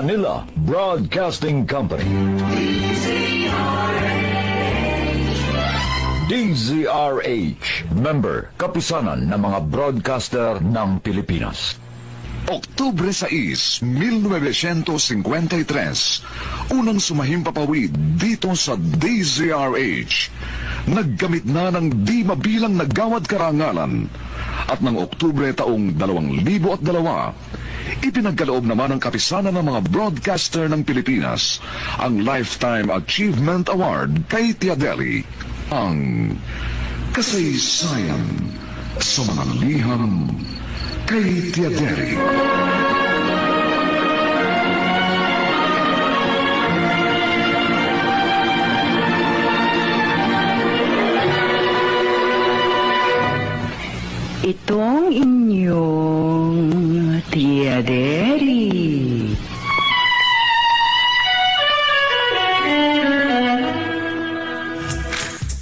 Manila Broadcasting Company. DZRH, member, kapisanan ng mga broadcaster ng Pilipinas. Oktubre 6, 1953, unang sumahimpapawid dito sa DZRH. Naggamit na ng di mabilang na gawad karangalan. At ng Oktubre taong 2002, ipinagkaloob naman ng kapisanan ng mga broadcaster ng Pilipinas ang Lifetime Achievement Award kay Tiadeli. Ang kasaysayan sa mga liham kay Tiadeli. Itong inyong Tiadeli.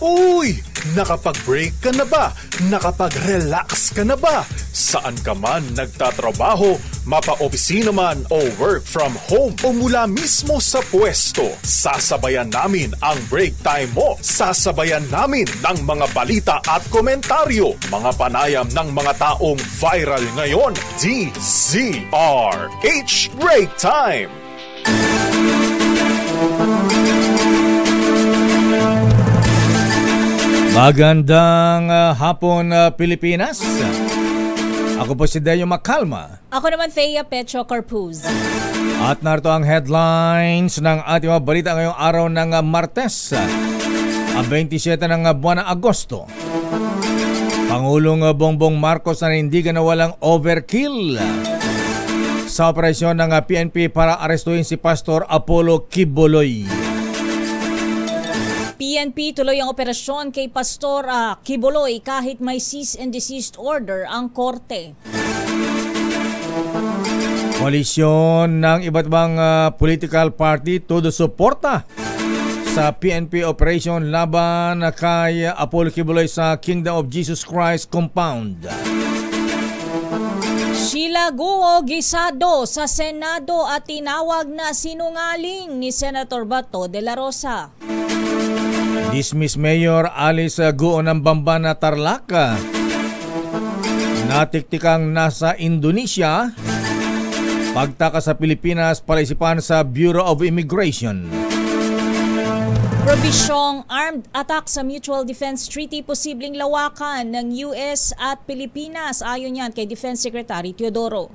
Uy! Nakapag-break ka na ba? Nakapag-relax ka na ba? Saan ka man nagtatrabaho, mapa-opisina man o work from home o mula mismo sa pwesto, sasabayan namin ang break time mo. Sasabayan namin ng mga balita at komentaryo, mga panayam ng mga taong viral ngayon. DZRH Break Time! Magandang hapon, Pilipinas. Ako po si Deo Macalma. Ako naman Thea Petro Corpuz. At narito ang headlines ng ating mga balita ngayong araw ng Martes, 27 ng buwan ng Agosto. Pangulong Bongbong Marcos na nanindigan na walang overkill sa operasyon ng PNP para arestuhin si Pastor Apollo Quiboloy. PNP tuloy ang operasyon kay Pastor Quiboloy kahit may cease and desist order ang korte. Koalisyon ng iba't ibang political party todo suporta sa PNP operation laban kay Apollo Quiboloy sa Kingdom of Jesus Christ compound. Sheila Guo gisado sa Senado at tinawag na sinungaling ni Senator Bato de la Rosa. Dismiss Mayor Alice Guo ng Bamban na Tarlac. Natiktikang nasa Indonesia. Pagtaka sa Pilipinas, palaisipan sa Bureau of Immigration. Probisyong armed attack sa Mutual Defense Treaty posibleng lawakan ng US at Pilipinas. Ayon yan kay Defense Secretary Teodoro.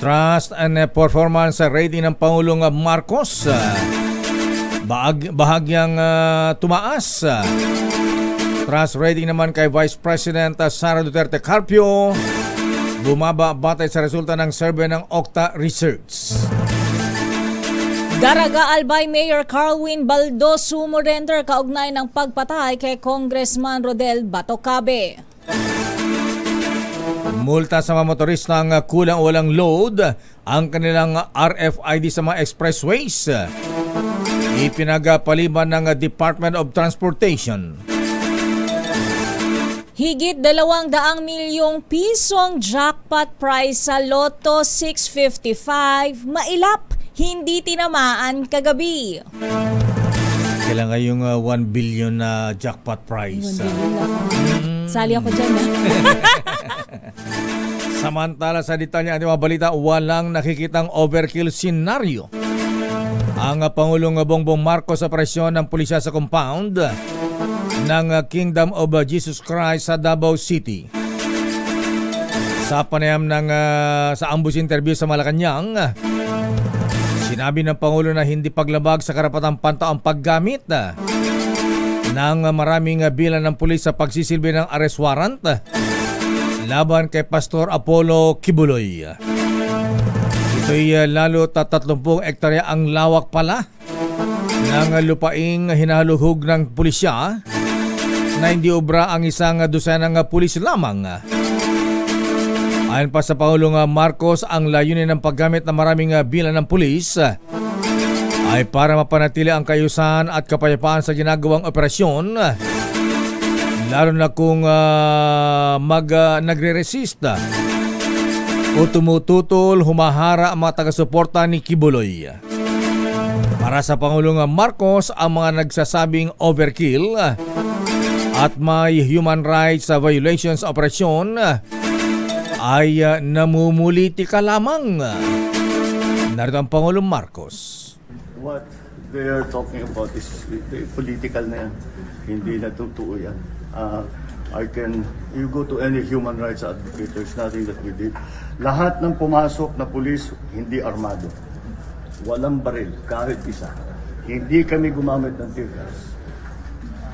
Trust and performance rating ng Pangulong Marcos bahagyang tumaas. Trust rating naman kay Vice President Sara Duterte Carpio bumaba batay sa resulta ng survey ng Octa Research. Daraga Albay Mayor Carlwin Baldo sumurrender kaugnay ng pagpatay kay Congressman Rodel Batocabe. Multa sa mga motoristang kulang o walang load ang kanilang RFID sa mga expressways. Ipinagpaliban ng Department of Transportation. Higit 200 milyong pisong jackpot prize sa Lotto 655 mailap, hindi tinamaan kagabi. Kailangan yung 1 billion na jackpot prize. 1 billion na. Sali ako dyan. Samantala sa detalye ating mga balita, walang nakikitang overkill scenario ang Pangulong Bongbong Marcos sa operasyon ng pulisya sa compound ng Kingdom of Jesus Christ sa Davao City. Sa panayam sa ambush interview sa Malacanang, sinabi ng Pangulo na hindi paglabag sa karapatang pantaong paggamit ng maraming bilang ng pulis sa pagsisilbi ng arrest warrant laban kay Pastor Apollo Quiboloy. Ito'y lalo 30 hektarya ang lawak pala ng lupaing hinahaluhog ng pulisya na hindi obra ang isang dosenang pulis lamang. Ayon pa sa Pangulong Marcos, ang layunin ng paggamit ng maraming bilang ng pulis ay para mapanatili ang kaayusan at kapayapaan sa ginagawang operasyon, lalo na kung nagre-resist o tumututol, humahara ang mga taga-suporta ni Kibuloy. Para sa Pangulong Marcos, ang mga nagsasabing overkill at may human rights violations operasyon ay namumulitika lamang. Narito ang Pangulong Marcos. What they are talking about is political na yan. Hindi na totoo yan. You go to any human rights advocate, there's nothing that we did. Lahat ng pumasok na pulis, hindi armado. Walang baril, kahit isa. Hindi kami gumamit ng tear gas.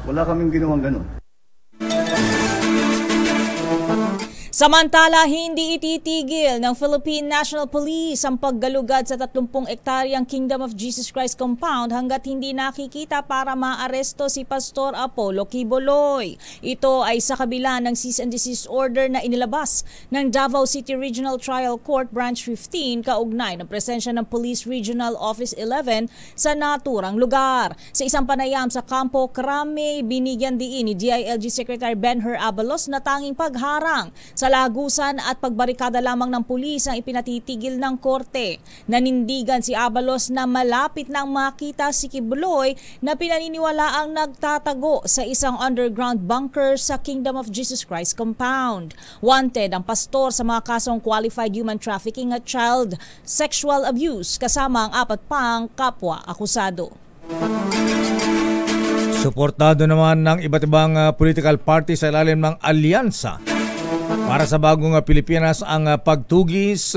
Wala kaming ginawang ganun. Samantala, hindi ititigil ng Philippine National Police ang paggalugad sa 30 ektaryang Kingdom of Jesus Christ compound hanggat hindi nakikita para maaresto si Pastor Apollo Kibuloy. Ito ay sa kabila ng cease and desist order na inilabas ng Davao City Regional Trial Court Branch 15 kaugnay ng presensya ng Police Regional Office 11 sa naturang lugar. Sa isang panayam sa Campo Crame, binigyan diin ni DILG Secretary Benher Abalos na tanging pagharang sa lagusan at pagbarikada lamang ng pulis ang ipinatitigil ng korte. Nanindigan si Abalos na malapit nang makita si Kibuloy na pinaniniwala ang nagtatago sa isang underground bunker sa Kingdom of Jesus Christ compound. Wanted ang pastor sa mga kasong qualified human trafficking at child sexual abuse kasama ang 4 pang kapwa akusado. Suportado naman ng iba't ibang political party sa ilalim ng alyansa para sa bagong Pilipinas ang pagtugis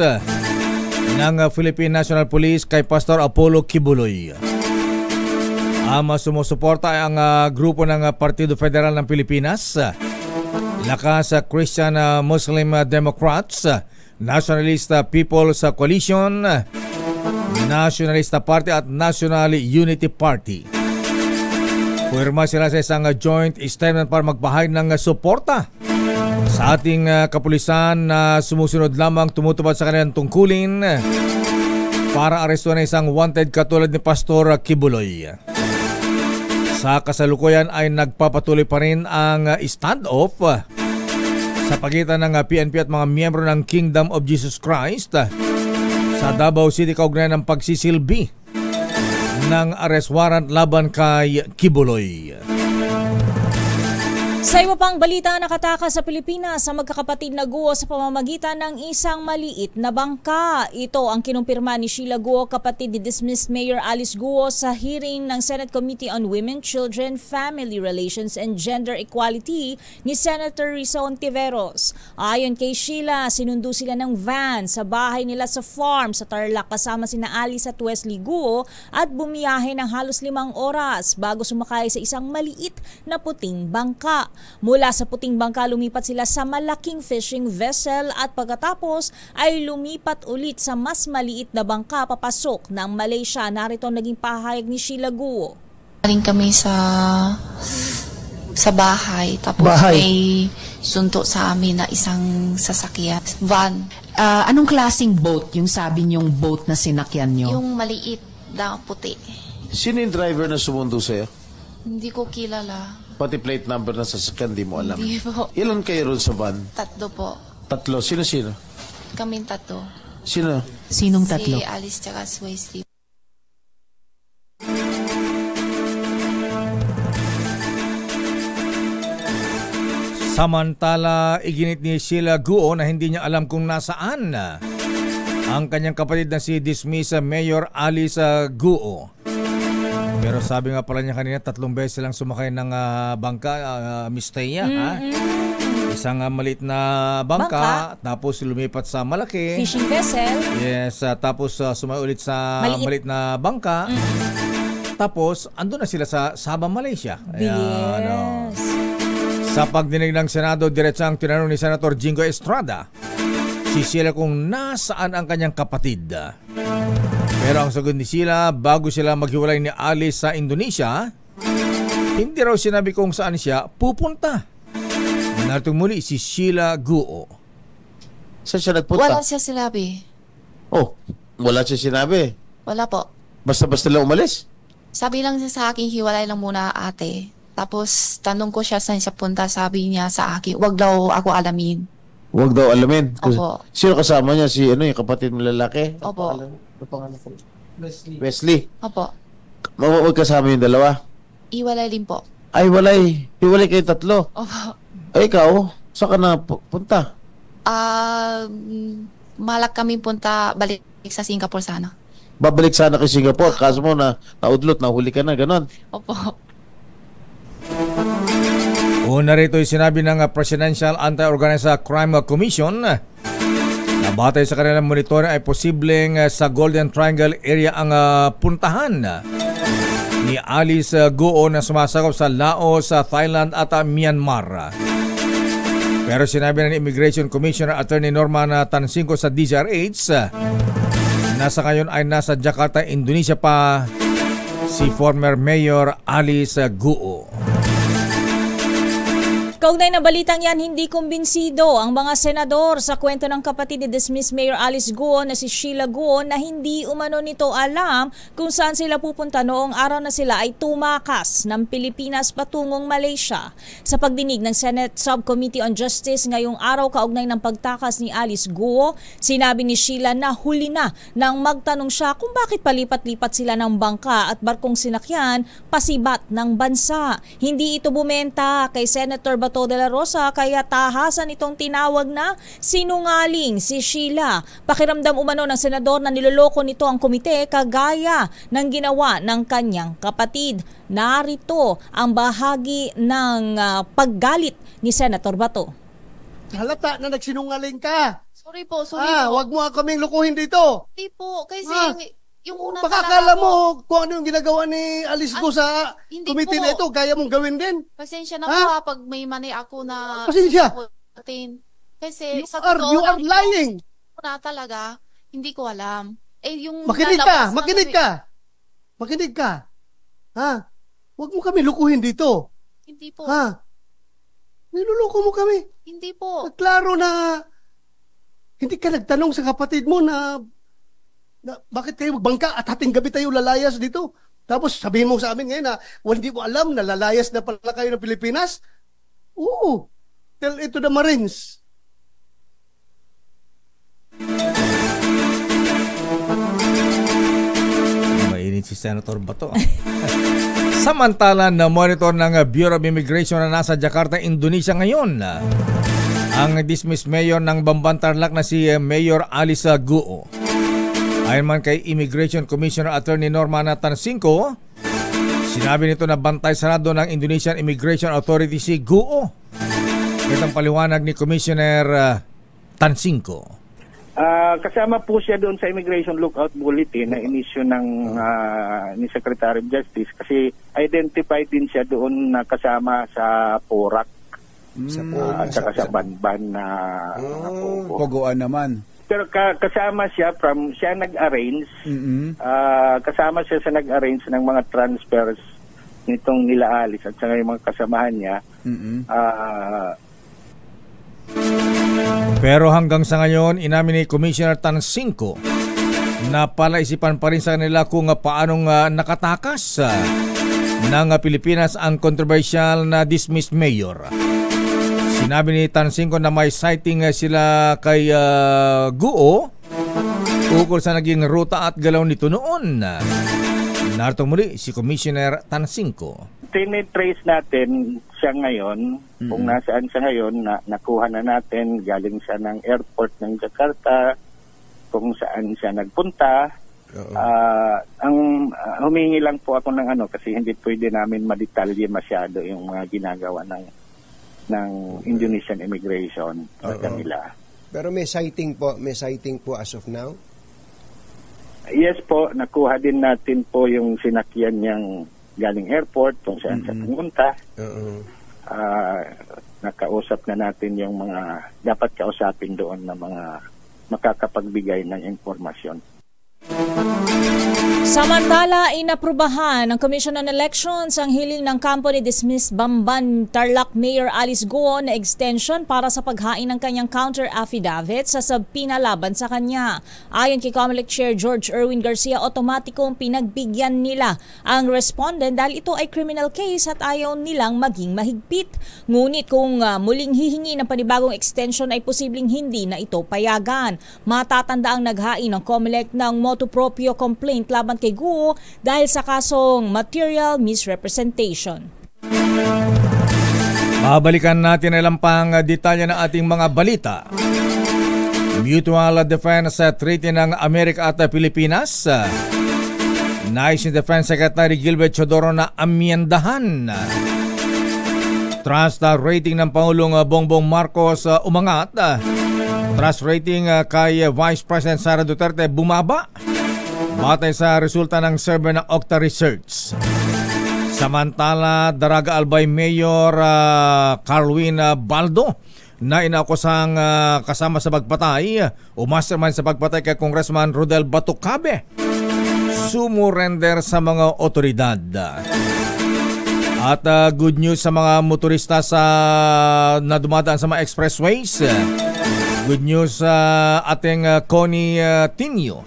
ng Philippine National Police kay Pastor Apollo Kibuloy. Ang sumusuporta ay ang grupo ng Partido Federal ng Pilipinas, Lakas Christian Muslim Democrats, Nationalist People's Coalition, Nationalist Party at National Unity Party. Pumirma sila sa isang joint statement para magbahagi ng suporta sa ating kapulisan na sumusunod lamang tumutupad sa kanilang tungkulin para arestuhan ng isang wanted katulad ni Pastor Kibuloy. Sa kasalukuyan ay nagpapatuloy pa rin ang standoff sa pagitan ng PNP at mga miyembro ng Kingdom of Jesus Christ sa Davao City kaugnay ng pagsisilbi ng arrest warrant laban kay Kibuloy. Sa iba pang balita, nakatakas sa Pilipinas sa magkakapatid na Guo sa pamamagitan ng isang maliit na bangka. Ito ang kinumpirma ni Sheila Guo, kapatid ni dismissed Mayor Alice Guo sa hearing ng Senate Committee on Women, Children, Family Relations and Gender Equality ni Senator Risa Ontiveros. Ayon kay Sheila, sinundo sila ng van sa bahay nila sa farm sa Tarlac kasama sina Alice at Wesley Guo at bumiyahe ng halos 5 oras bago sumakay sa isang maliit na puting bangka. Mula sa puting bangka, lumipat sila sa malaking fishing vessel at pagkatapos ay lumipat ulit sa mas maliit na bangka papasok ng Malaysia. Narito naging pahayag ni Sheila Guo. Galing kami sa bahay, tapos may sunto sa amin na isang sasakyan, van. Anong klaseng boat yung sabi niyong boat na sinakyan niyo? Yung maliit na puti. Sino yung driver na sumundo sa'yo? Hindi ko kilala. Pati plate number na sasakyan, di mo alam. Hindi po. Ilan kayo ron sa van? 3 po. 3? Sino-sino? Kaming 3. Sino? Sinong 3? Si Alice tsaka si Wesley. Samantala, iginit ni Sheila Guo na hindi niya alam kung nasaan ang kanyang kapatid na si dismissed Mayor Alice Guo. Pero sabi nga pala niya kanina, 3 beses lang sumakay ng bangka, Miss Thea. Isang maliit na bangka, tapos lumipat sa malaki. Fishing vessel. Yes, tapos sumakay ulit sa maliit na bangka. Tapos, andun na sila sa Sabah, Malaysia. Yes. Sa pagdinig ng Senado, diretsang tinanong ni Senator Jingo Estrada si Sheila kung nasaan ang kanyang kapatid. Pero ang sagot ni Sheila, bago sila maghiwalay ni Alice sa Indonesia, hindi raw sinabi kung saan siya pupunta. Narito muli si Sheila Guo. Saan siya nagpunta? Wala siya sinabi. Oh, wala siya sinabi. Wala po. Basta-basta lang umalis? Sabi lang siya sa akin, hiwalay lang muna ate. Tapos tanong ko siya saan siya punta, sabi niya sa akin, wag daw ako alamin. Huwag daw alamin. Opo. Sino kasama niya? Si yung kapatid mo lalaki? Opo. Ano pangalan ko? Wesley. Opo. Huwag kasama yung dalawa? Iwalay din po. Ay, walay. Hiwalay kayo tatlo. Opo. Ay, ikaw? Saan ka na punta? Malak kami punta, balik sa Singapore sana. Babalik sana kay Singapore. Kaso mo na naudlot, nahuli ka na, ganon. Opo. Una rito ay sinabi ng Presidential Anti-Organized Crime Commission na batay sa kanilang monitoring ay posibleng sa Golden Triangle area ang puntahan ni Alice Guo na sumasakop sa Laos, Thailand at Myanmar. Pero sinabi ng Immigration Commissioner Attorney Norman Tansinko sa DZRH na sa ngayon ay nasa Jakarta, Indonesia pa si former Mayor Alice Guo. Kaugnay na balitang yan, hindi kumbinsido ang mga senador sa kwento ng kapatid ni dismissed Mayor Alice Guo na si Sheila Guo na hindi umano nito alam kung saan sila pupunta noong araw na sila ay tumakas ng Pilipinas patungong Malaysia. Sa pagdinig ng Senate Subcommittee on Justice ngayong araw kaugnay ng pagtakas ni Alice Guo, sinabi ni Sheila na huli na nang magtanong siya kung bakit palipat-lipat sila ng bangka at barkong sinakyan pasibat ng bansa. Hindi ito bumenta kay Senator Bato de la Rosa kaya tahasan itong tinawag na sinungaling si Sheila. Pakiramdam umano ng senador na niloloko nito ang komite kagaya ng ginawa ng kanyang kapatid. Narito ang bahagi ng paggalit ni Senator Bato. Halata na nagsinungaling ka. Sorry po. Wag mo kaming lukuhin dito. Hindi po, kasi yung una baka akala mo kung ano yung ginagawa ni Alice Guo sa committee na ito, kaya mong gawin din. Pasensya na po pag may mani ako na pasensya. Kasi you are lying. Na talaga, hindi ko alam. Yung makinig ka. Ha? Huwag mo kami lukuhin dito. Hindi po. Ha? Niluloko mo kami. Hindi po. Klaro na hindi ka nagtanong sa kapatid mo na bakit kayo magbangka at hating gabi tayo lalayas dito? Tapos sabihin mo sa amin ngayon na hindi mo alam na lalayas na pala kayo ng Pilipinas? Oo. Tell it to the Marines. Mainit si Senator Bato. Samantala, na-monitor ng Bureau of Immigration na nasa Jakarta, Indonesia ngayon ang dismissed mayor ng Bamban Tarlac na si Mayor Alice Guo. Ayon man kay Immigration Commissioner Attorney Norman Tansinko, sinabi nito na bantay sarado ng Indonesian Immigration Authority si Guo. Ito ang paliwanag ni Commissioner Tansinko. Kasama po siya doon sa Immigration Lookout Bulletin na inisyu ni Secretary of Justice kasi identified din siya doon na kasama sa PORAC at saka sa Banban na Pogoan naman. Pero kasama siya siya nag-arrange, kasama siya sa nag-arrange ng mga transfers nitong nila Alice at saka yung mga kasamahan niya. Pero hanggang sa ngayon, inamin ni Commissioner Tansinko na palaisipan pa rin sa kanila kung paanong nakatakas ng Pilipinas ang controversial na dismissed mayor. Sinabi ni Tansinko na may citing sila kay Guo ukol sa naging ruta at galaw nito noon. Narito muli si Commissioner Tansinko. Tinitrace natin siya ngayon, kung nasaan siya ngayon, nakuha na natin, galing siya ng airport ng Jakarta, kung saan siya nagpunta. Ang humingi lang po ako ng kasi hindi pwede namin madetalye masyado yung mga ginagawa ng Indonesian Immigration kanila. Pero may sighting po as of now? Yes po, nakuha din natin po yung sinakyan niyang galing airport kung saan siya pumunta. Nakausap na natin yung mga dapat kausapin doon na mga makakapagbigay ng impormasyon. Samantala, inaprubahan ng Commission on Elections ang hiling ng kampo ni dismissed Bamban Tarlac Mayor Alice Guo na extension para sa paghain ng kanyang counter affidavit sa subpoena laban sa kanya. Ayon kay COMELEC Chair George Erwin Garcia, otomatikong pinagbigyan nila ang respondent dahil ito ay criminal case at ayaw nilang maging mahigpit. Ngunit kung muling hihingi ng panibagong extension ay posibleng hindi na ito payagan. Matatanda ang naghain ng COMELEC ng motu proprio complaint laban kay Guo dahil sa kasong material misrepresentation. Babalikan natin ilang pang detalye ng ating mga balita. Mutual Defense Treaty ng Amerika at Pilipinas. Nais ni Defense Secretary Gilbert Chodoro na amyendahan. Trust rating ng Pangulong Bongbong Marcos umangat. Trust rating kay Vice President Sara Duterte bumaba. Batay sa resulta ng survey ng Octa Research. Samantala, Daraga Albay Mayor Carwin Baldo na inakusang kasama sa pagpatay o mastermind sa pagpatay kay Congressman Rodel Batucabe sumurrender sa mga otoridad. At good news sa mga motorista na dumadaan sa mga expressways. Good news sa ating Connie Tinio.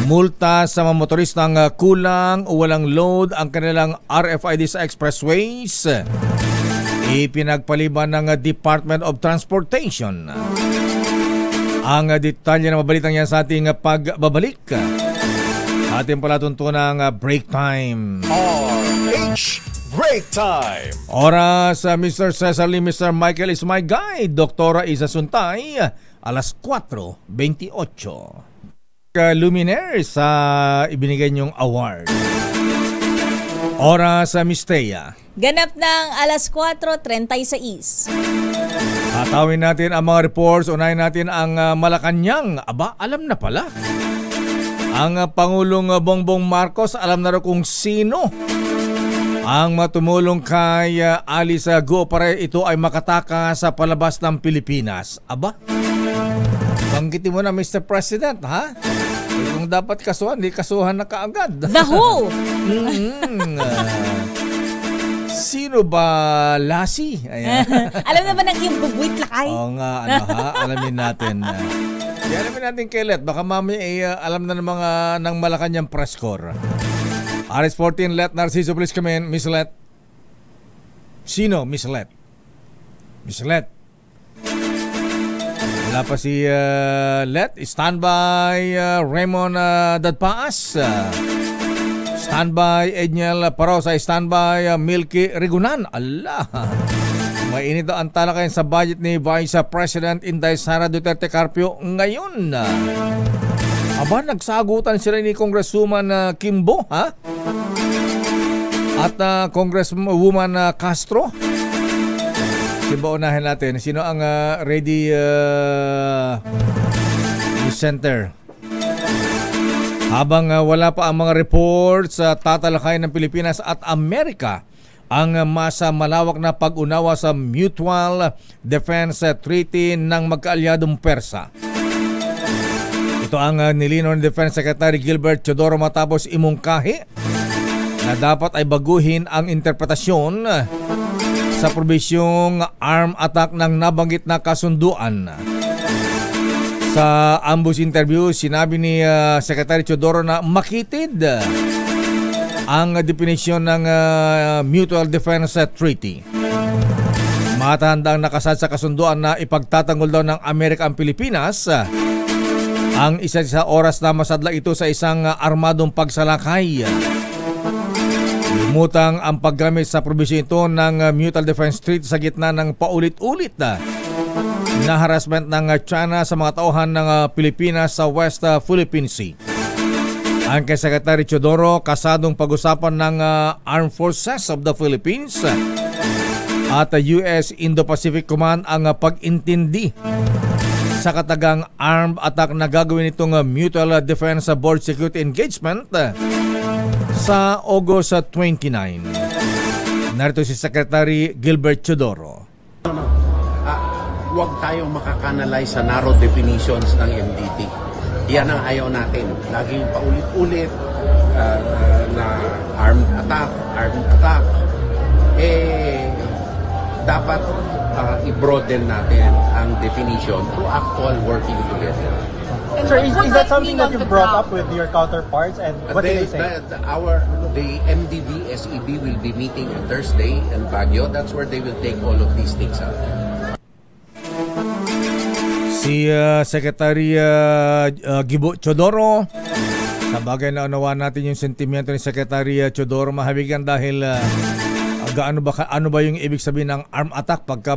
Multa sa mga motoristang kulang o walang load ang kanilang RFID sa expressways. Ipinagpaliban ng Department of Transportation. Ang detalye na mabalitang yan sa ating pagbabalik. Ating palatuntunang break time. RH Break Time. Oras, Mr. Cesar Lee, Mr. Michael is my guide. Doktora Isa Suntay, alas 4:28. Luminaires sa ibinigay niyong award. Oras sa Mistea. Ganap ng alas 4:36. Tatawin natin ang mga reports. Unahin natin ang Malacanang. Aba, alam na pala. Ang Pangulong Bongbong Marcos, alam na rin kung sino ang matumulong kay Alice Guo para ito ay makataka sa palabas ng Pilipinas. Aba, banggitin mo na Mr. President, ha? Kung dapat kasuhan, di kasuhan na kaagad. The who? Sino ba Lassie? Alam naman ng yung bubuit lakay. Oo nga, alamin natin. Alamin natin kay Let. Baka mamaya alam na ng mga ng Malacanang press corps. RS14 Let Narciso, please come in. Miss Let. Sino, Miss Let? Miss Let. Wala pa si Let. Standby Raymond Dadpaas. Standby Edniel Parosa. Standby Milky Rigunan. Allah. Mainit ang talakayan sa budget ni Vice President Inday Sara Duterte Carpio ngayon. Aba, nagsagutan sila ni Congresswoman Kimbo, ha? At Congresswoman Castro. Diba unahin natin? Sino ang ready center? Habang wala pa ang mga reports sa tatalakayan ng Pilipinas at Amerika ang mas malawak na pag-unawa sa Mutual Defense Treaty ng magkaalyadong Persa. Ito ang nilinaw ni Defense Secretary Gilbert Chodoro matapos imungkahi na dapat ay baguhin ang interpretasyon sa probisyong arm attack ng nabanggit na kasunduan. Sa ambush interview, sinabi ni Secretary Chodoro na makitid ang definisyon ng Mutual Defense Treaty. Matandang nakasad sa kasunduan na ipagtatanggol daw ng Amerika ang Pilipinas ang isa sa oras na masadla ito sa isang armadong pagsalakay. Lumutang ang paggamit sa probisyon ito ng Mutual Defense Treaty sa gitna ng paulit-ulit na harassment ng China sa mga tauhan ng Pilipinas sa West Philippine Sea. Ang kay Secretary Chodoro, kasadong pag-usapan ng Armed Forces of the Philippines at US Indo-Pacific Command ang pag-intindi sa katagang armed attack na gagawin itong Mutual Defense Board Security Engagement sa August 29. Narito si Secretary Gilbert Chodoro. Huwag tayong makakanalize sa narrow definitions ng MDT. Yan ang ayaw natin. Lagi yung paulit-ulit, na armed attack, dapat i-broaden natin ang definition to actual working together. And sir, is that something that you brought up with your counterparts, and what did they say? The MDB, SEB will be meeting on Thursday in Baguio. That's where they will take all of these things out. Si Secretary Gibo Chodoro, sa bagay na unawaan natin yung sentimiento ni Secretary Chodoro, mahabigan dahil ano ba yung ibig sabihin ng arm attack pagka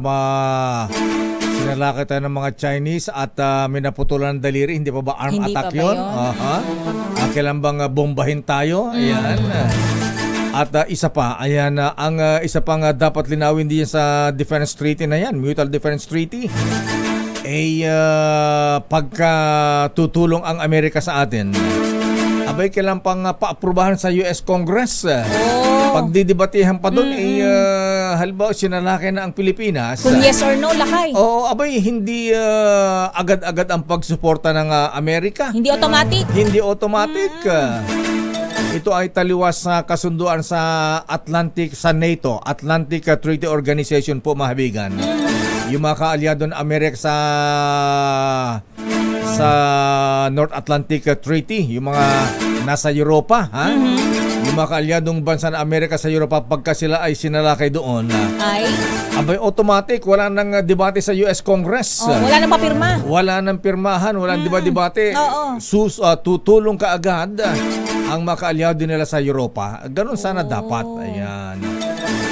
sinalakay tayo ng mga Chinese at may naputulan ng daliri, hindi pa ba arm Hindi attack pa ba yun? yun? Kailan bang bombahin tayo? Ayan. At isa pa, ayan, ang isa pang dapat linawin din sa Defense Treaty na yan, Mutual Defense Treaty, pagka tutulong ang Amerika sa atin, abay kailan pang paaprubahan sa US Congress. Pagdidebatehan pa doon, halimbawa sinalakay na ang Pilipinas. Kung yes or no, lakay. Oo, abay hindi agad-agad ang pagsuporta ng Amerika. Hindi automatic. Hindi automatic. Ito ay taliwas sa kasunduan sa NATO, Atlantic Treaty Organization po, mahabigan. Yung mga kaalyado ng Amerika sa North Atlantic Treaty, yung mga nasa Europa, ha? Yung mga kaalyadong bansa ng Amerika sa Europa, pagka sila ay sinalakay doon, abay automatic, wala nang debate sa US Congress. Wala nang papirma. Wala nang pirmahan, walang debate. Tutulong kaagad ang mga kaalyado nila sa Europa. Ganun sana dapat. Ayan.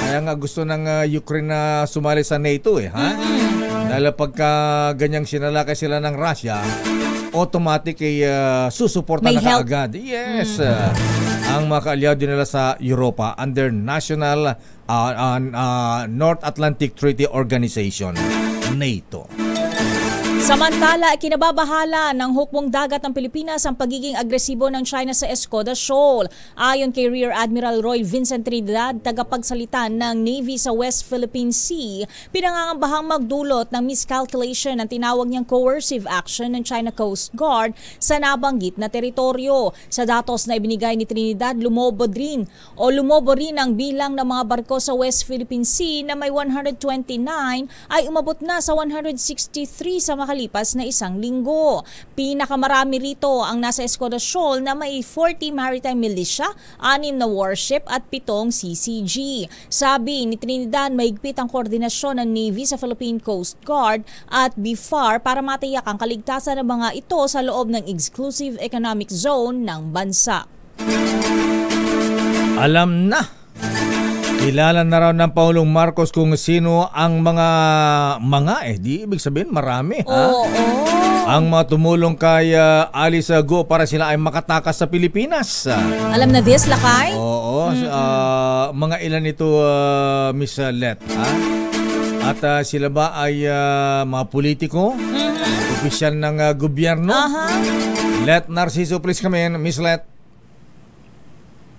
Kaya nga gusto ng Ukraine na sumali sa NATO, ha? Dahil pagka ganyang sinalakay sila ng Russia, automatic ay susuporta na kaagad. Yes. Ang mga kaalyado nila sa Europa under National North Atlantic Treaty Organization, NATO. Samantala, kinababahala ng hukbong dagat ng Pilipinas ang pagiging agresibo ng China sa Escoda Shoal. Ayon kay Rear Admiral Roy Vincent Trinidad, tagapagsalita ng Navy sa West Philippine Sea, pinangangambahang magdulot ng miscalculation ng tinawag niyang coercive action ng China Coast Guard sa nabanggit na teritoryo. Sa datos na ibinigay ni Trinidad, lumobo rin ang bilang ng mga barko sa West Philippine Sea na may 129 ay umabot na sa 163 sa makalipas na isang linggo. Pinakamarami rito ang nasa Escoda Shoal na may 40 maritime militia, 6 na warship at 7 CCG. Sabi ni Trinidad, mahigpit ang koordinasyon ng Navy sa Philippine Coast Guard at BIFAR para matiyak ang kaligtasan ng mga ito sa loob ng Exclusive Economic Zone ng bansa. Alam na! Kilala na raw ng Pangulong Marcos kung sino ang di ibig sabihin marami, ha? Ang mga tumulong kay Alice Go para sila ay makatakas sa Pilipinas. Alam na this, lakay? Oo, mga ilan ito, Miss Let, ha? At sila ba ay mga politiko? Opisyal ng gobyerno? Let Narciso, please come in, Miss Let.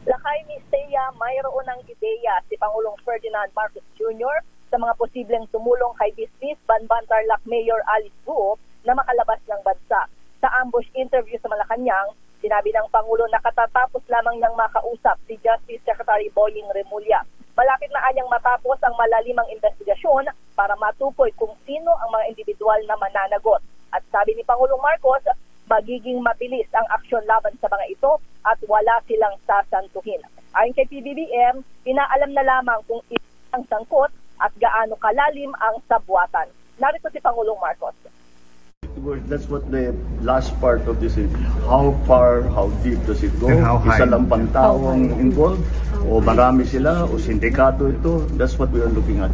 Lakay, Miss Thea, mayroon ng ideya si Pangulong Ferdinand Marcos Jr. sa mga posibleng tumulong kay Bisbis Banban Tarlac Mayor Alice Go na makalabas ng bansa. Sa ambush interview sa Malacanang, sinabi ng Pangulo na katatapos lamang niyang makausap si Justice Secretary Boying Remulla. Malapit na anyang matapos ang malalimang investigasyon para matukoy kung sino ang mga individual na mananagot. At sabi ni Pangulong Marcos, magiging mabilis ang aksyon laban sa mga ito at wala silang sasantuhin. Ayon kay PBBM, inaalam na lamang kung ang sangkot at gaano kalalim ang sabwatan. Narito si Pangulong Marcos. That's what the last part of this is. How far, how deep does it go? Isa lang pantaong involved? O marami sila? O sindikato ito? That's what we are looking at.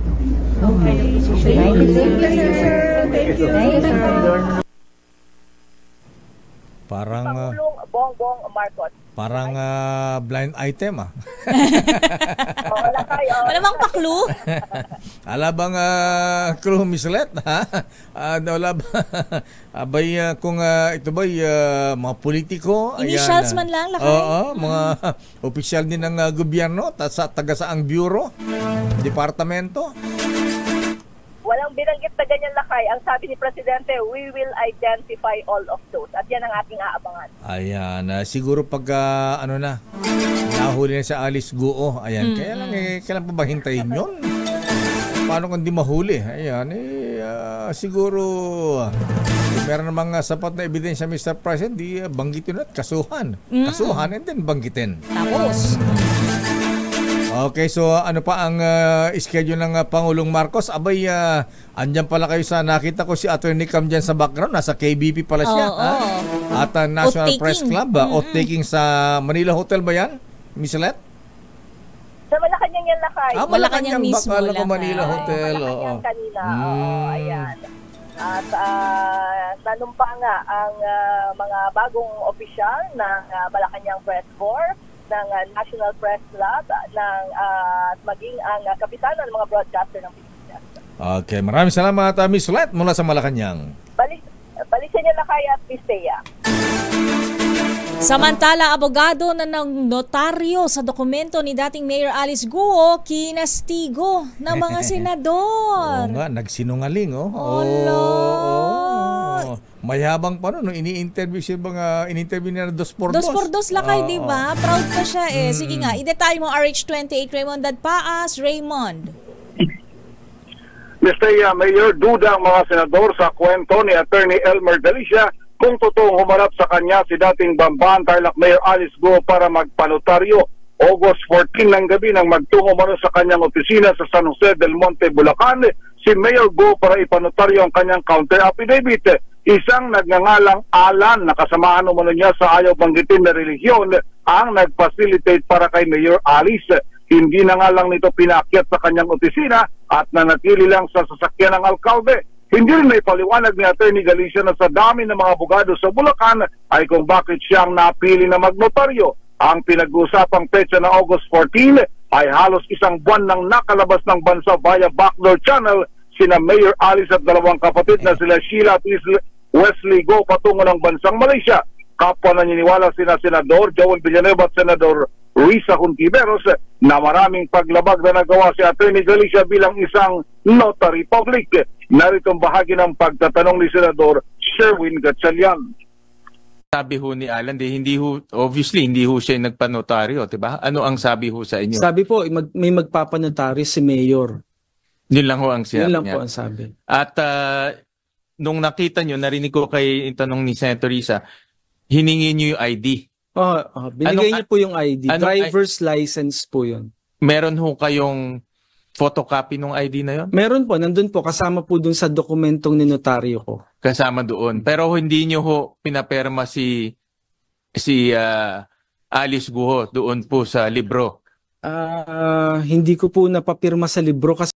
Okay. Thank you, sir. Thank you. Parang Pangulong Bongbong Marcos. Parang blind item, Wala bang paklu? Wala bang clue, Miss Let, ha? Wala ba? Abay, kung ito ba mga politiko? Initials man lang, lakay. Oo, mga opisyal din ng gobyerno, taga saang bureau, departamento. Walang binanggit na ganyan lakay, ang sabi ni Presidente, we will identify all of those. At yan ang ating aabangan. Ayan, siguro pag nahuli na sa Alice Guo, ayan, kaya lang kailan pa ba hintayin yun? Paano kung di mahuli? Ayan, siguro meron namang sapat na ebidensya, Mr. President, di banggitin at kasuhan. Kasuhan and then banggitin. Tapos. Okay, so ano pa ang schedule ng Pangulong Marcos? Abay, andyan pala kayo sa nakita ko si Attorney Cam dyan sa background. Nasa KBP pala siya. At National Press Club. Oath-taking sa Manila Hotel ba yan? Miss Let? Sa Malacanang yan lakay. Malacanang mismo. Bakala ko Manila Hotel. Malacanang kanina. Ayan. At nanumpa nga ang mga bagong opisyal ng Malacanang Press Corps, ng National Press Club, at maging ang kapitan ng mga broadcaster ng Pilipinas. Okay, maraming salamat, Miss Let mula sa Malacanang. Balik sa inyo lakay at Pistea. Samantala, abogado na ng notaryo sa dokumento ni dating Mayor Alice Guo, kinastigo ng mga senador. Oo nga, nagsinungaling, Allah! Mayabang pa nun, ini-interview siya in-interview niya na 2x2. 2x2 lakay, di ba? Proud pa siya eh. Sige nga, i-detalye mo RH28 Raymond Dadpaas. Raymond. Mr. Mayor, duda ang mga senador sa kwento ni Attorney Elmer Galicia kung totoong humarap sa kanya si dating Bamban Tarlac Mayor Alice Guo para magpanotaryo. August 14 ng gabi nang magtungo mano sa kanyang opisina sa San Jose del Monte, Bulacan, si Mayor Guo para ipanotaryo ang kanyang counter affidavit. Isang nagngangalang Alan na kasamahan umano niya sa ayaw banggitin na relihiyon ang nag-facilitate para kay Mayor Alice. Hindi na nga lang nito pinaakyat sa kanyang opisina at nanatili lang sa sasakyan ng alkalde. Hindi rin may paliwanag ni Attorney Galicia na sa dami ng mga abogado sa Bulacan ay kung bakit siyang napili na magnotaryo. Ang pinag-uusapang petsa na August 14 ay halos isang buwan nang nakalabas ng bansa via backdoor channel sina Mayor Alice at dalawang kapatid na sila Sheila at Wesley Guo patungo ng bansang Malaysia. Kapwa naniniwala sina Senador Joel Villanueva at Senador Risa Hontiveros na maraming paglabag na nagawa si Attorney Galicia bilang isang notary public. Narito ang bahagi ng pagtatanong ni Senador Sherwin Gatchalian. Sabi ho ni Alan, obviously hindi ho siya nagpanotaryo, diba? Ano ang sabi ho sa inyo? Sabi po, may magpapanotaryo si Mayor. Yun lang ho ang siya. Yun lang po ang sabi. At nung nakita nyo, narinig ko kay tanong ni Senator Risa, hiningi nyo yung ID. Binigay niyo po yung ID. Driver's license po yun. Meron ho kayong photocopy ng ID na yon? Meron po. Nandun po. Kasama po dun sa dokumentong ninotaryo ko. Kasama doon. Pero hindi nyo ho pinaperma si Alice Guo doon po sa libro? Hindi ko po napapirma sa libro kasi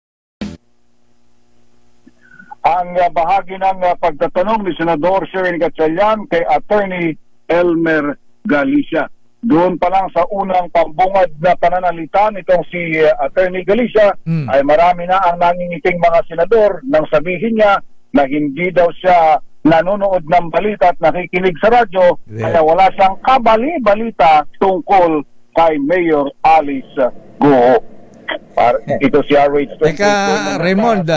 ang bahagi ng pagtatanong ni Senador Sherwin Gatchalian kay Attorney Elmer Galicia. Doon pa lang sa unang pambungad na pananalita nitong si Attorney Galicia ay marami na ang nangingiting mga senador nang sabihin niya na hindi daw siya nanonood ng balita at nakikinig sa radyo kaya wala siyang kabali-balita tungkol kay Mayor Alice Guo. Ito si RH28. Teka, Raymond,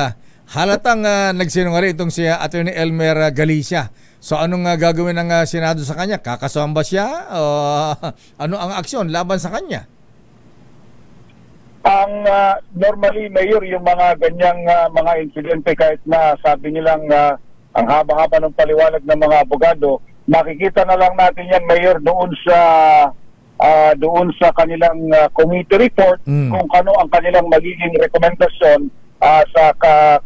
halatang nagsinungaling itong si Attorney Elmer Galicia. So anong gagawin ng Senado sa kanya? Kakasuhan ba siya? Ano ang aksyon laban sa kanya? Ang normally, Mayor, yung mga ganyang mga insidente kahit na sabi nilang ang haba-haba ng paliwanag ng mga abogado, makikita na lang natin yan, Mayor, doon sa kanilang committee report kung ano ang kanilang magiging rekomendasyon sa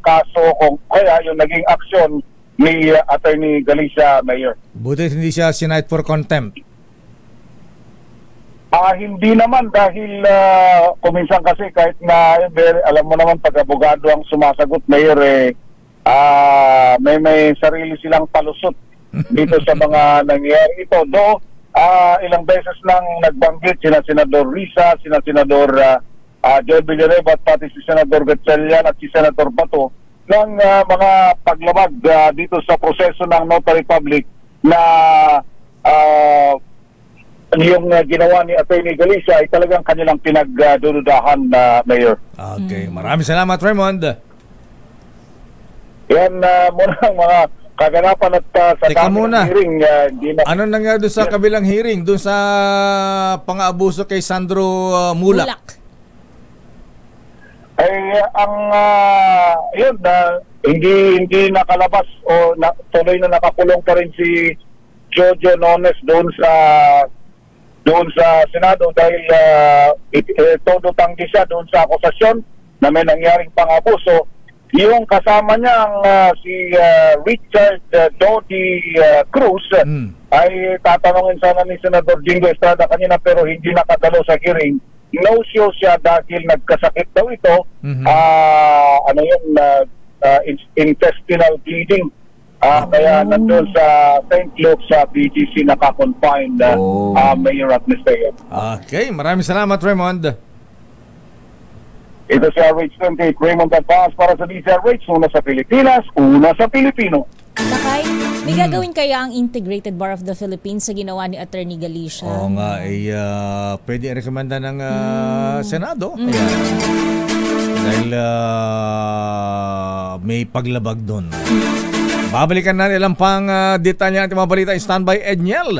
kaso kung kaya yung naging aksyon ni Attorney Galicia, Mayor. Buti hindi siya sinight for contempt. Hindi naman dahil kuminsan kasi kahit na alam mo naman pag abogado ang sumasagot, Mayor, may sarili silang palusot dito sa mga nangyayari ito. Do ilang beses nang nagbanggit sina Senador Risa, sina Senador Joel Villanueva at pati si Senador Gatchalian at si Senator Bato ng mga paglabag dito sa proseso ng notary public na yung ginawa ni Attorney Galicia ay talagang kanilang pinagdududahan na Mayor. Okay, maraming salamat, Raymond. Yan muna ang mga kaganapan at sa Teka muna. hearing. Ano nangyari doon sa kabilang hearing? Doon sa pang-aabuso kay Sandro Mulak? Yun, hindi nakalabas o tuloy na nakakulong pa rin si Jojo Nones doon sa Senado dahil todo tanggi siya doon sa akusasyon na may nangyaring pang-abuso. Yung kasama niya si Richard Dodi Cruz ay tatanungin sana ni Senador Jingo Estrada kanina pero hindi nakadalo sa hearing. No-show siya dahil nagkasakit daw ito. Intestinal bleeding. Kaya nandun sa St. Luke sa BGC naka-confined Mayor at Mr. Okay, maraming salamat, Raymond. Ito si RH28 Raymond Advance para sa DZRH, una sa Pilipinas, una sa Pilipino. Lakay, may gagawin kaya ang Integrated Bar of the Philippines sa ginawa ni Attorney Galicia? Oo nga, pwede i-recommenda ng Senado. Dahil may paglabag doon. Babalikan na ilang pang detalye natin mga balita. Standby Edniel.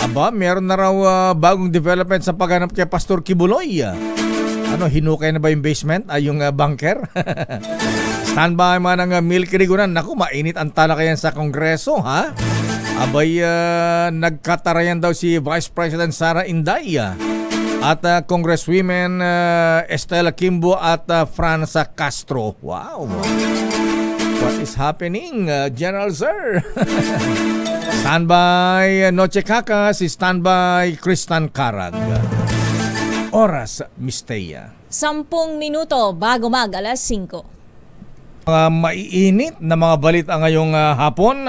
Aba, meron na raw bagong development sa paghanap kay Pastor Kibuloy. Hinukay na ba yung basement? Yung bunker? Standby man ng Milky Rigunan. Naku, mainit ang talakayan sa Kongreso, ha? Abay, nagkatarayan daw si Vice President Sara Inday at Congresswomen Estela Kimbo at Franza Castro. Wow! What is happening, General Sir? Standby Noche Kaka, si Standby Kristan Karag. Oras, Misteya. 10 minuto bago mag alas 5. Maiinit na mga balita ngayong hapon.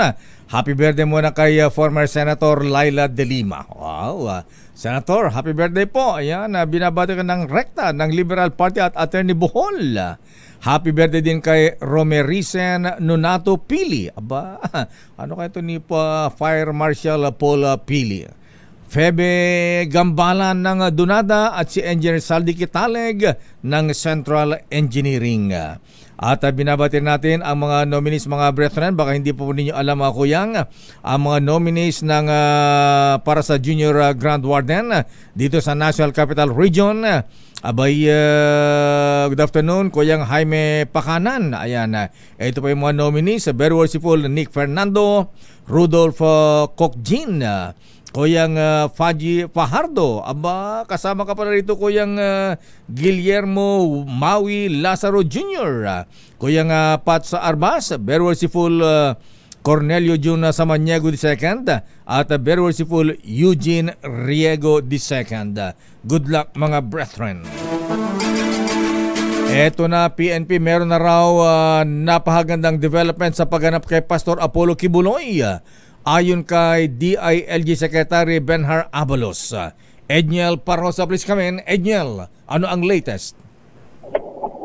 Happy birthday muna kay former Senator Laila De Lima. Wow, Senator, happy birthday po. Ayan, binabati ka ng rekta ng Liberal Party at Attorney Bohol. Happy birthday din kay Romericen Nonato Pili. Aba, ano kaya ito ni Fire Marshal Paul Pili? Febe Gambalan ng Dunada at si Engineer Saldi Kitaleg ng Central Engineering. At binabati natin ang mga nominees, mga brethren. Baka hindi po ninyo alam mga kuyang, ang mga nominees ng para sa Junior Grand Warden dito sa National Capital Region. Abay, good afternoon, Kuyang Jaime Pakanan. Ayan, ito pa yung mga nominees. Very worshipful Nick Fernando, Rudolph Kokjin, Kuyang Faji Fajardo. Aba, kasama ka pala rito Kuyang Guillermo Maui Lazaro Jr. Kuyang Patsa Arbas, very worshipful Cornelio Jun Samaniego II at very worshipful Eugene Riego II. Good luck mga brethren. Eto na, PNP, meron na raw napakagandang development sa pagganap kay Pastor Apollo Kibuloy. Ayon kay DILG Secretary Benhar Abalos. Edniel Parrosa, please come in. Edniel, ano ang latest?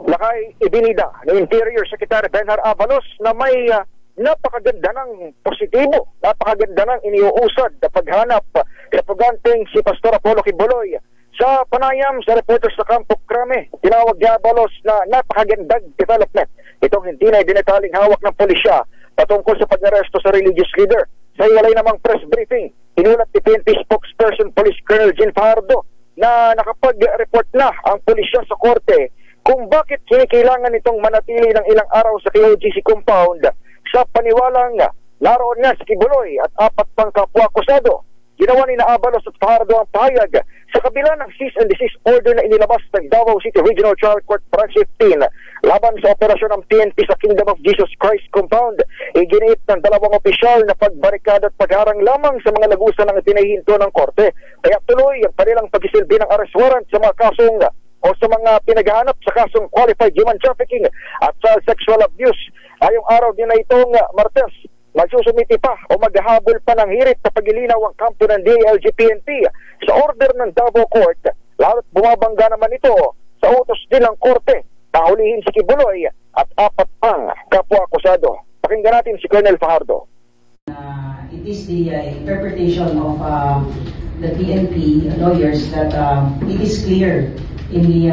Lakay, ibinida ng Interior Secretary Benhar Abalos na may napakaganda ng positibo, napakaganda ng iniuusad na paghanap sa paganteng si Pastor Apollo Kibuloy. Sa panayam sa reporters sa Campo Crame, tinawag ni Abalos na napakagandang development. Itong hindi na dinetaling hawak ng pulisya patungkol sa pag-aresto sa religious leader. Sa iwalay namang press briefing, inulat ni PNP spokesperson Police Colonel Jean Fajardo na nakapag-report na ang pulisya sa korte kung bakit kinikailangan itong manatili ng ilang araw sa KOGC compound sa paniwalang naroon nga si Kibuloy at 4 pang kapwa-akusado. Ginawa ni Abalos at Fajardo ang pahayag sa kabila ng cease and desist order na inilabas ng Davao City Regional Trial Court Branch 15 laban sa operasyon ng PNP sa Kingdom of Jesus Christ compound. Iginiit ng 2 opisyal na pagbarikada at pagharang lamang sa mga lagusan ng tinahinto ng korte. Kaya tuloy ang kanilang pagsisilbi ng arrest warrant sa mga kasong o sa mga pinaghahanap sa kasong qualified human trafficking at child sexual abuse. Ngayong araw din na itong Martes, magsusumiti pa o maghahabol pa ng hirit na pagilinaw ang kampo ng DILG-PNP sa order ng Davao Court, lalo't bumabangga naman ito sa utos din ng korte na hulihin si Kibuloy at 4 pang kapwa-akusado. Pakinggan natin si Colonel Fajardo. It is the interpretation of the PNP lawyers that it is clear in the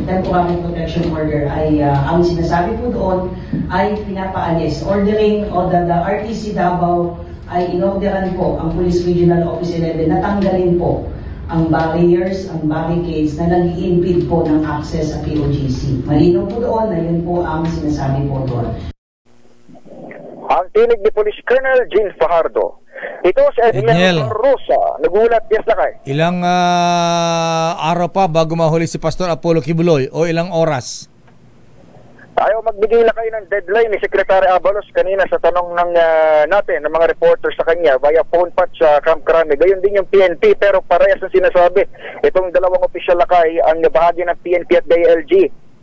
Temporary Protection Order ay ang sinasabi po doon ay pinapaalis. Ordering o the RTC Davao ay inorderan po ang Police Regional Office 11 na tanggalin po ang barriers, ang barricades na nag-i-impede po ng access sa POGC. Malinaw po doon na yun po ang sinasabi po doon. Ang tinig ni Police Colonel Jean Fajardo. Ito si Edniel Rosa. Nagulat, yes Lakay. Ilang araw pa bago mahuli si Pastor Apollo Kibuloy o ilang oras? Ayaw magbigay Lakay ng deadline ni Secretary Abalos kanina sa tanong ng natin, ng mga reporters sa kanya via phone patch sa Camp Crame. Gayon din yung PNP pero parehas ang sinasabi. Itong dalawang opisyal Lakay ang bahagi ng PNP at DILG.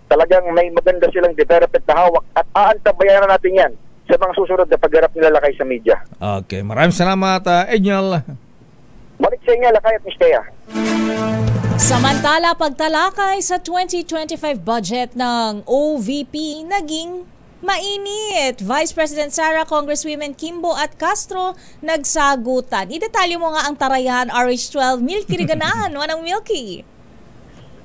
Talagang may maganda silang development na hawak at aantabayan na natin yan sa mga susunod na pagharap nila Lakay sa media. Okay, maraming salamat, Edniel. Balik sa inyo, Lakay at Mistea. Samantala, pagtalakay sa 2025 budget ng OVP naging mainit. Vice President Sara, Congresswomen Kimbo at Castro nagsagutan. Idetalyo mo nga ang tarayan RH12 Milky Riganaan. Wanang Milky?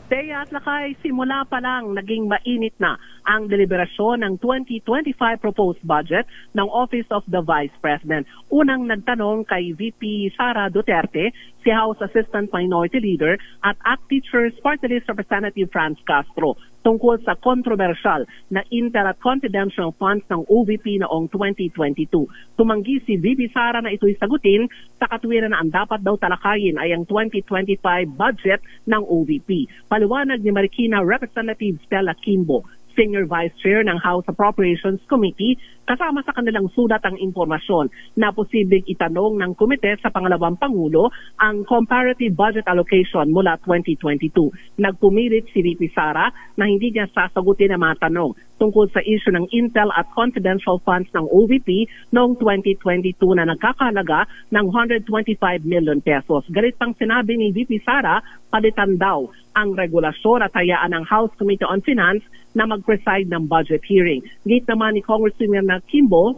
Teya at Lakay, simula pa lang naging mainit na ang deliberasyon ng 2025 proposed budget ng Office of the Vice President. Unang nagtanong kay VP Sara Duterte, si House Assistant Minority Leader at ACT Teachers Party List Representative Franz Castro tungkol sa kontrobersyal na inter at confidential funds ng OVP noong 2022. Tumanggi si VP Sara na ito'y sagutin sa katwiran na ang dapat daw talakayin ay ang 2025 budget ng OVP. Paliwanag ni Marikina Representative Stella Kimbo, Senior Vice Chair ng House Appropriations Committee, kasama sa kanilang sulat ang impormasyon na posibleng itanong ng komite sa pangalawang Pangulo ang comparative budget allocation mula 2022. Nagpumilit si VP Sara na hindi niya sasagutin ang mga tanong tungkol sa issue ng intel at confidential funds ng OVP noong 2022 na nagkakahalaga ng 125 million pesos. Galit pang sinabi ni VP Sara, palitan daw ang regulasyon at hayaan ng House Committee on Finance na mag-preside ng budget hearing. Gate naman ni Congresswoman Kimbo,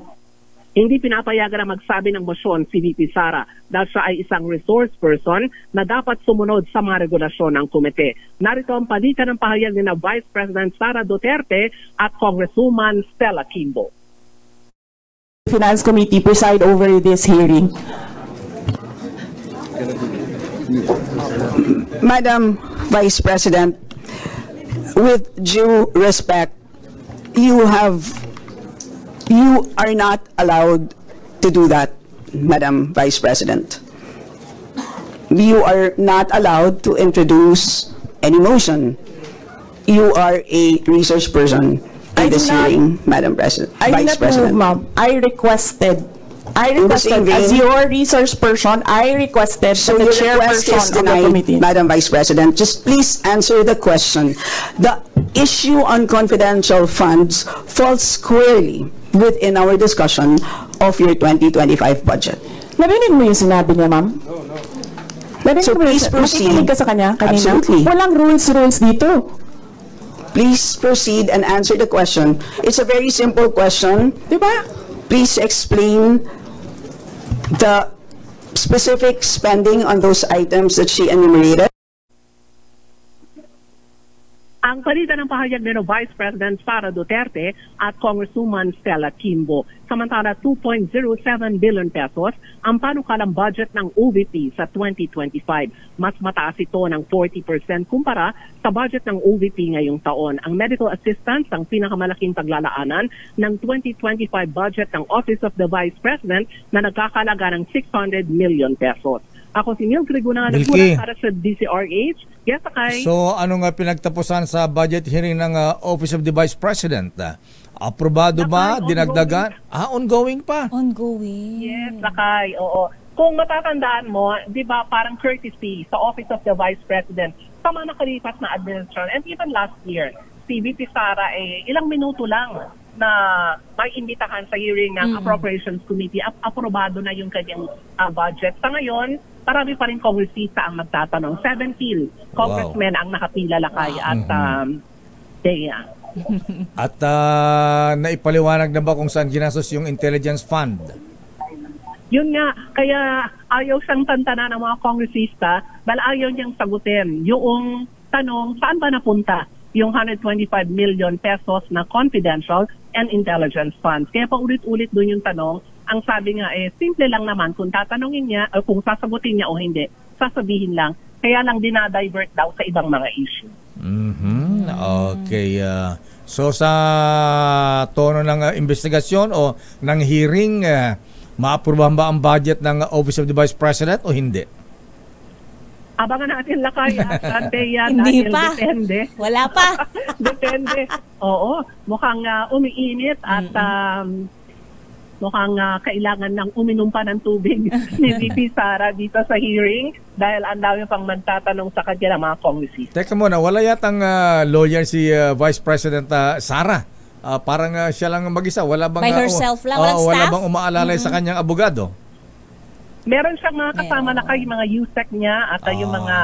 hindi pinapayagan na magsabi ng motion si VP Sara dahil siya ay isang resource person na dapat sumunod sa mga regulasyon ng komite. Narito ang palitan ng pahayag ni na Vice President Sara Duterte at Congresswoman Stella Kimbo. Finance Committee preside over this hearing. Madam Vice President, with due respect, you are not allowed to do that, Madam Vice President. You are not allowed to introduce any motion. You are a research person in this hearing, Madam Vice President. Ma'am. I requested as your resource person, I requested so the your request chairperson is of the denied, committee. Madam Vice President. Just please answer the question. The issue on confidential funds falls squarely within our discussion of your 2025 budget. Narinig mo yung sinabi niya, ma'am? So please proceed. Nakikinig ka sa kanya kanina? Absolutely. Walang rules dito. Please proceed and answer the question. It's a very simple question. Diba? Please explain the specific spending on those items that she enumerated. Ang palitan ng pahayag ni Vice President Sara Duterte at Congresswoman Stella Kimbo. Samantala, 2.07 billion pesos ang panukalang budget ng OVP sa 2025. Mas mataas ito ng 40% kumpara sa budget ng OVP ngayong taon. Ang medical assistance ang pinakamalaking paglalaanan ng 2025 budget ng Office of the Vice President na nagkakalaga ng 600 million pesos. Ako si Milky Riganaan para sa DCRH. Yes, Akay. So ano nga pinagtapusan sa budget hearing ng Office of the Vice President? Aprobado ba? Dinagdagan? Ongoing pa? Ongoing. Yes, Akay. Oo. Kung matatandaan mo, di ba parang courtesy sa Office of the Vice President sa mga nakalipas na administration and even last year, si VP Sara ilang minuto lang na may imbitahan sa hearing ng Appropriations Committee, aprobado na yung kanyang budget. Sa ngayon, marami pa rin kongresista ang magtatanong. 17 congressmen ang nakapila, Lakay, at Dea. At naipaliwanag na ba kung saan ginastos yung intelligence fund? Yun nga, kaya ayaw siyang tantana ng mga kongresista dahil ayaw niyang sagutin yung tanong, saan ba napunta yung 125 million pesos na confidential and intelligence funds. Kaya paulit-ulit doon yung tanong. Ang sabi nga simple lang naman kung tatanungin niya o kung sasagutin niya o hindi, sasabihin lang. Kaya lang dinadivert daw sa ibang mga issue. Okay. So sa tono ng investigasyon o ng hearing, maaprubahan ba ang budget ng Office of the Vice President o hindi? Abangan natin lakay at Hindi pa. Depende. Wala pa. Depende. Oo, mukhang umiinit at mukhang kailangan ng uminom pa ng tubig ni VP Sara dito sa hearing dahil ang dami pang magtatanong sa kanya ng mga kongresista. Teka muna, wala yatang lawyer si Vice President Sara. Parang siya lang mag-isa. Wala bang, by herself lang, walang wala staff? bang umaalalay sa kanyang abogado? Meron siyang mga kasama na kayo, mga USEC niya at yung mga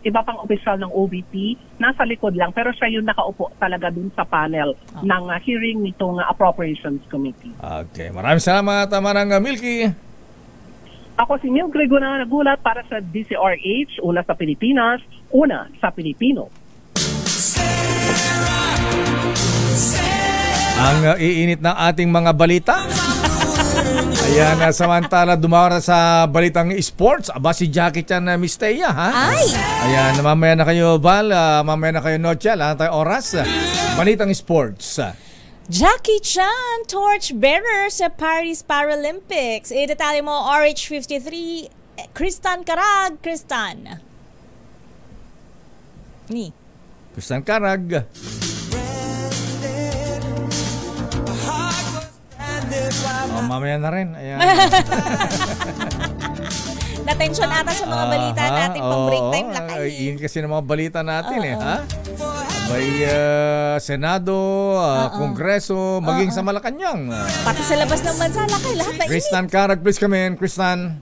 iba pang opisyal ng OVP, nasa likod lang. Pero siya yung nakaupo talaga dun sa panel ng hearing nitong Appropriations Committee. Okay, maraming salamat, Manang Milky. Ako si Mil Grego na nagulat para sa DCRH, una sa Pilipinas, una sa Pilipino. Ang iinit ng ating mga balita. Ayan, samantala dumawara sa balitang sports. Aba, si Jackie Chan na Miss Thea, ha? Ay! Ayan, mamaya na kayo, Val. Mamaya na kayo, Noche. Lahat tayo oras. Balitang sports. Jackie Chan, torchbearer sa Paris Paralympics. Detalye mo, RH53, Kristan Karag. Kristan. Kristan Karag. Mamaya na rin. Ayan. Natensyon ata sa mga balita natin pang break time lang kayo. Iyon kasi ng mga balita natin ha? May Senado, Kongreso, maging sa Malacanang. Pati sa labas ng bansa, lakay, lahat na Kristan Karag, please come in. Kristan.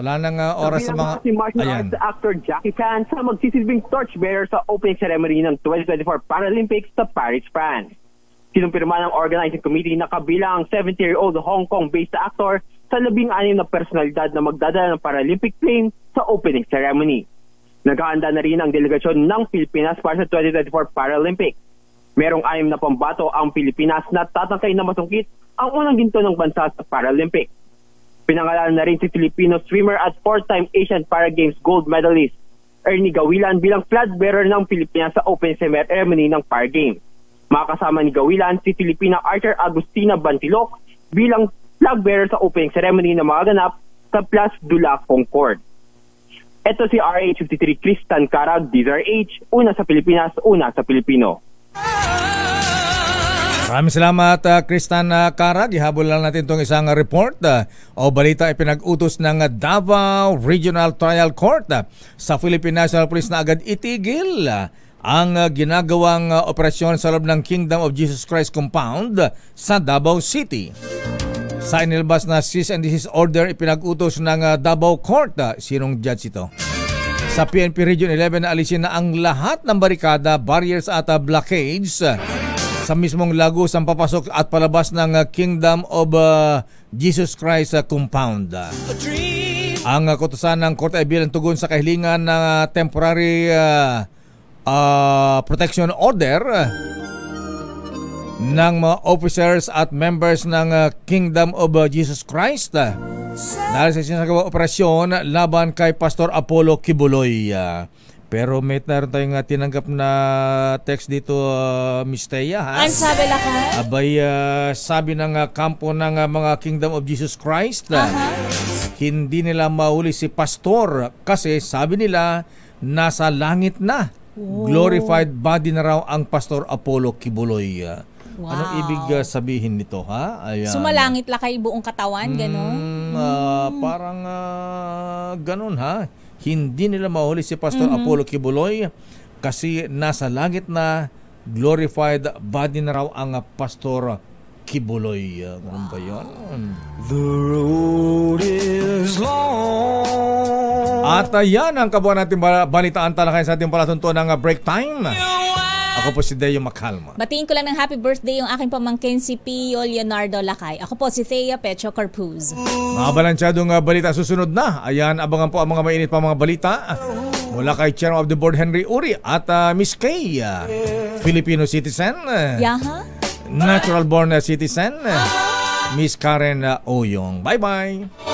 Wala nang oras sa mga... Si martial arts actor Jackie Chan sa magsisilbing torchbearer sa opening ceremony ng 2024 Paralympics sa Paris, France. Kinumpirma ng organizing committee na kabilang ang 70-year-old Hong Kong-based actor sa 16 na personalidad na magdadala ng Paralympic plane sa opening ceremony. Naghahanda na rin ang delegasyon ng Pilipinas para sa 2024 Paralympics. Merong 6 na pambato ang Pilipinas na tatangkay na masungkit ang unang ginto ng bansa sa Paralympics. Pinangalanan na rin si Filipino swimmer at 4-time Asian Para Games gold medalist Ernie Gawilan bilang flag bearer ng Pilipinas sa opening ceremony ng Para Games. Makasama ni Gawilan si Filipina archer Agustina Bantilok bilang flag bearer sa opening ceremony na magaganap sa Place du Lac Concord. Ito si RH53 Kristan Karag, DZRH, una sa Pilipinas, una sa Pilipino. Maraming salamat, Kristan Karag. Ihabol lang natin itong isang report o balita ipinag-utos ng Davao Regional Trial Court sa Philippine National Police na agad itigil ang ginagawang operasyon sa loob ng Kingdom of Jesus Christ Compound sa Davao City. Sa inilabas na cease and desist order ipinag-utos ng Davao Court. Sinong judge ito? Sa PNP Region 11 na alisin na ang lahat ng barikada, barriers at blockades sa mismong lagos ang papasok at palabas ng Kingdom of Jesus Christ Compound. Ang kautusan ng Korte ay bilang tugon sa kahilingan ng temporary protection order ng mga officers at members ng Kingdom of Jesus Christ dahil sa sinasagawang operasyon laban kay Pastor Apollo Kibuloy. Pero may naroon tayong tinanggap na text dito, Miss Thea, ha? Ang sabi lakay? Abay, sabi ng kampo ng mga Kingdom of Jesus Christ, hindi nila mahuli si Pastor kasi sabi nila nasa langit na. Glorified body na raw ang Pastor Apollo Kibuloy. Wow. Anong ibig sabihin nito, ha? Ayan. Sumalangit lakay buong katawan, gano'n? Parang gano'n, ha? Hindi nila mahuli si Pastor Apollo Kibuloy kasi nasa langit na, glorified body na raw ang Pastor Kibuloy. Ganun ba yun? The road is long. At yan ang kabuuan natin balitaan talakay sa ating palatuntuan ng break time. Ako po si Deo Macalma. Batiin ko lang ng happy birthday yung aking pamangkin si Pio Leonardo Lakay. Ako po si Thea Pecho Carpuz. Mga balansyadong balita susunod na. Ayan, abangan po ang mga mainit pa mga balita mula kay Chairman of the Board Henry Uri at Miss Kay, Filipino citizen. Yaha? Natural born citizen. Miss Karen Oyong. Bye-bye.